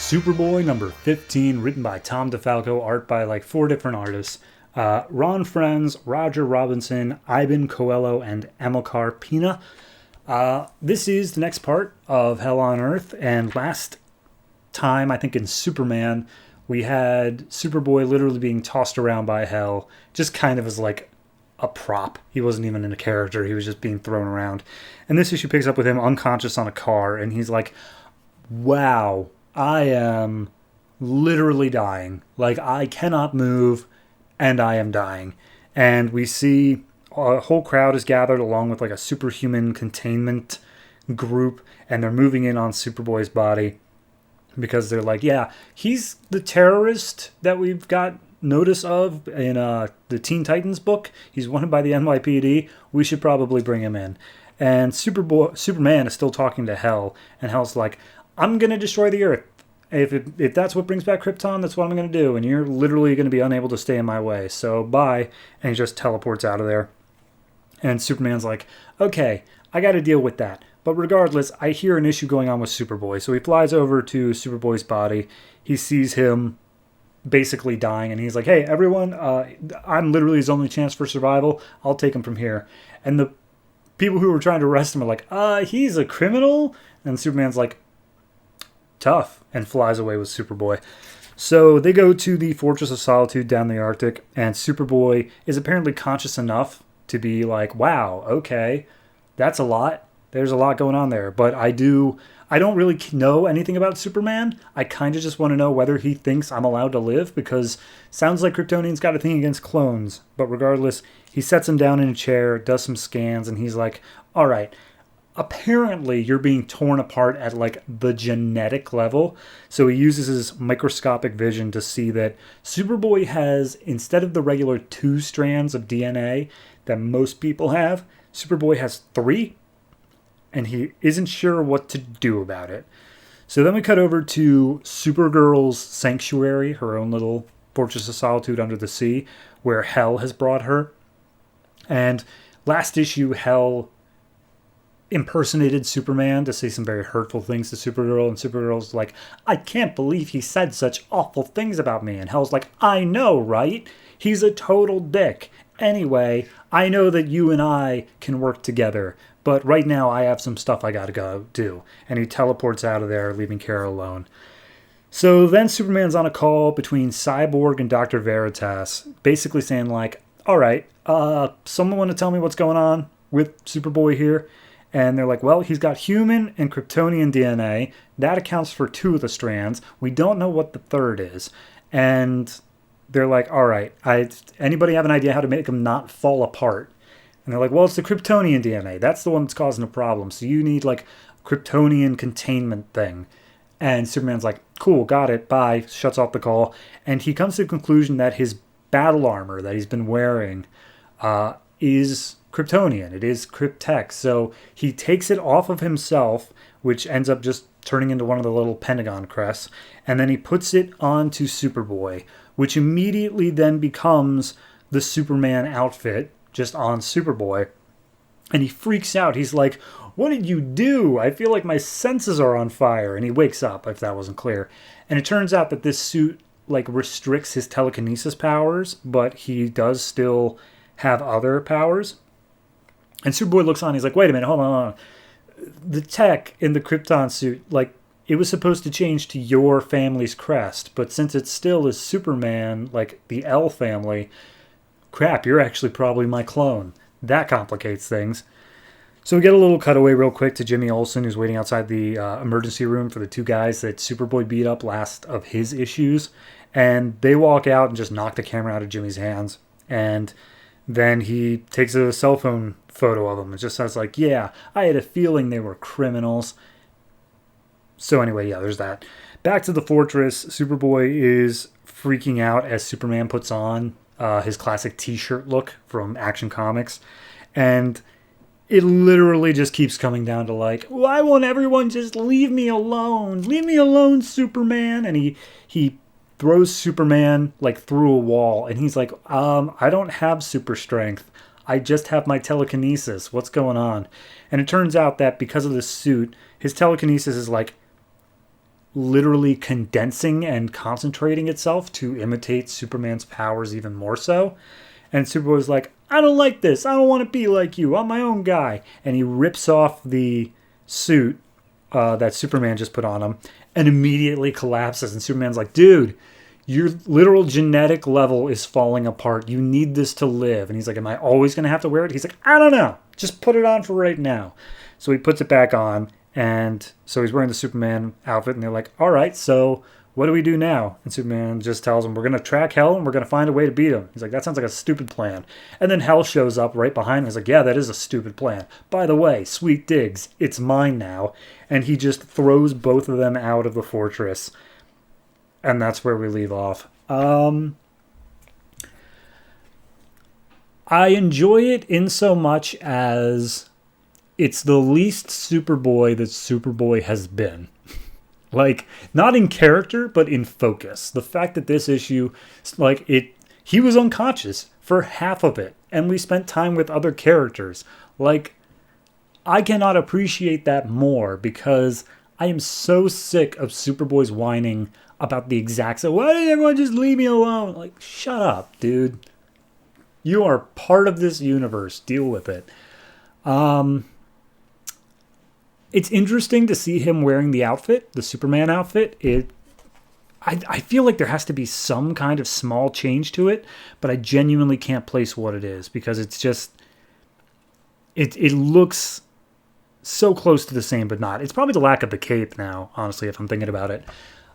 Superboy number 15, written by Tom DeFalco, art by like 4 different artists. Ron Frenz, Roger Robinson, Ivan Coelho, and Amilcar Pina. This is the next part of Hell on Earth, and last time, I think in Superman, we had Superboy literally being tossed around by Hell, just kind of as like a prop. He wasn't even in a character, he was just being thrown around. And this issue picks up with him unconscious on a car, and he's like, wow, I am literally dying. Like, I cannot move, and I am dying. And we see a whole crowd is gathered along with like a superhuman containment group, and they're moving in on Superboy's body because they're like, yeah, he's the terrorist that we've got notice of in the Teen Titans book. He's wanted by the NYPD. We should probably bring him in. And Superman is still talking to Hell, and Hell's like, I'm going to destroy the Earth. If that's what brings back Krypton, that's what I'm going to do. And you're literally going to be unable to stay in my way. So bye. And he just teleports out of there. And Superman's like, okay, I got to deal with that. But regardless, I hear an issue going on with Superboy. So he flies over to Superboy's body. He sees him basically dying. And he's like, hey, everyone, I'm literally his only chance for survival. I'll take him from here. And the people who were trying to arrest him are like, he's a criminal? And Superman's like, tough, and flies away with Superboy. So they go to the Fortress of Solitude down the Arctic, and Superboy is apparently conscious enough to be like, wow, okay, that's a lot. There's a lot going on there. But I don't really know anything about Superman. I kind of just want to know whether he thinks I'm allowed to live, because sounds like Kryptonian's got a thing against clones. But regardless, he sets him down in a chair, does some scans, and he's like, all right, apparently you're being torn apart at like the genetic level. So he uses his microscopic vision to see that Superboy has, instead of the regular 2 strands of DNA that most people have, Superboy has 3, and he isn't sure what to do about it. So then we cut over to Supergirl's sanctuary, her own little Fortress of Solitude under the sea, where Hell has brought her. And last issue, Hell impersonated Superman to say some very hurtful things to Supergirl, and Supergirl's like, I can't believe he said such awful things about me. And Hell's like, I know, right? He's a total dick. Anyway, I know that you and I can work together, but right now I have some stuff I gotta go do. And he teleports out of there, leaving Kara alone. So then Superman's on a call between Cyborg and Dr. Veritas, basically saying like, all right, someone want to tell me what's going on with Superboy here? And they're like, well, he's got human and Kryptonian DNA. That accounts for 2 of the strands. We don't know what the 3rd is. And they're like, all right, anybody have an idea how to make him not fall apart? And they're like, well, it's the Kryptonian DNA. That's the one that's causing a problem. So you need like Kryptonian containment thing. And Superman's like, cool, got it, bye, shuts off the call. And he comes to the conclusion that his battle armor that he's been wearing is Kryptonian. It is Kryptek. So he takes it off of himself, which ends up just turning into one of the little Pentagon crests, and then he puts it onto Superboy, which immediately then becomes the Superman outfit just on Superboy. And he freaks out. He's like, what did you do? I feel like my senses are on fire. And he wakes up, if that wasn't clear. And it turns out that this suit like restricts his telekinesis powers, but he does still have other powers. And Superboy looks on, he's like, wait a minute, hold on. The tech in the Krypton suit, like, it was supposed to change to your family's crest, but since it still is Superman, like the L family, crap, you're actually probably my clone. That complicates things. So we get a little cutaway real quick to Jimmy Olsen, who's waiting outside the emergency room for the 2 guys that Superboy beat up last of his issues. And they walk out and just knock the camera out of Jimmy's hands. And then he takes a cell phone photo of them. It just says like, yeah, I had a feeling they were criminals. So anyway, yeah, there's that. Back to the fortress, Superboy is freaking out as Superman puts on his classic t-shirt look from Action Comics. And it literally just keeps coming down to like, why won't everyone just leave me alone? Leave me alone, Superman. And he throws Superman like through a wall, and he's like, I don't have super strength. I just have my telekinesis. What's going on? And it turns out that because of this suit, his telekinesis is like literally condensing and concentrating itself to imitate Superman's powers even more so. And Superboy's like, I don't like this. I don't want to be like you. I'm my own guy. And he rips off the suit that Superman just put on him and immediately collapses. And Superman's like, dude, your literal genetic level is falling apart. You need this to live. And he's like, am I always going to have to wear it? He's like, I don't know. Just put it on for right now. So he puts it back on. And so he's wearing the Superman outfit. And they're like, all right, so what do we do now? And Superman just tells him, we're going to track Hell and we're going to find a way to beat him. He's like, that sounds like a stupid plan. And then Hell shows up right behind him. He's like, yeah, that is a stupid plan. By the way, sweet digs, it's mine now. And he just throws both of them out of the fortress. And that's where we leave off. I enjoy it in so much as it's the least Superboy that Superboy has been. Like, not in character, but in focus. The fact that this issue, he was unconscious for half of it. And we spent time with other characters. Like, I cannot appreciate that more because I am so sick of Superboy's whining about the exact same. Why did everyone just leave me alone? Like, shut up, dude. You are part of this universe. Deal with it. It's interesting to see him wearing the outfit, the Superman outfit. I feel like there has to be some kind of small change to it, but I genuinely can't place what it is because it's just, it looks so close to the same, but not. It's probably the lack of the cape now, honestly, if I'm thinking about it.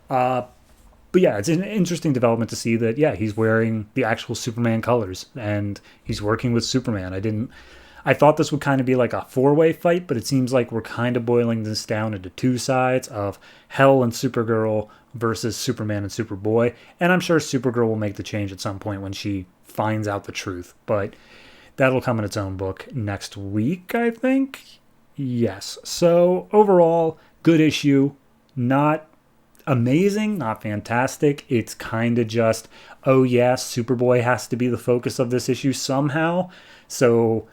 But yeah, it's an interesting development to see that, yeah, he's wearing the actual Superman colors and he's working with Superman. I thought this would kind of be like a four-way fight, but it seems like we're kind of boiling this down into two sides of Hell and Supergirl versus Superman and Superboy. And I'm sure Supergirl will make the change at some point when she finds out the truth. But that'll come in its own book next week, I think. Yes. So overall, good issue. Not amazing, not fantastic. It's kind of just, oh yeah, Superboy has to be the focus of this issue somehow. So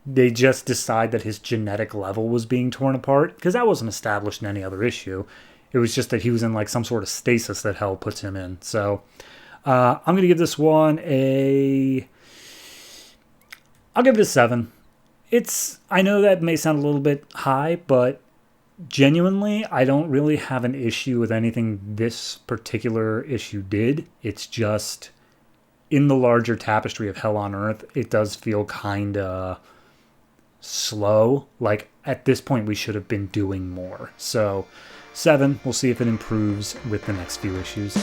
they just decide that his genetic level was being torn apart, because that wasn't established in any other issue. It was just that he was in like some sort of stasis that Hell puts him in. So I'm going to give this one I'll give it a 7. I know that may sound a little bit high, but genuinely, I don't really have an issue with anything this particular issue did. It's just, in the larger tapestry of Hell on Earth, it does feel kind of slow. Like, at this point, we should have been doing more. So, 7. We'll see if it improves with the next few issues.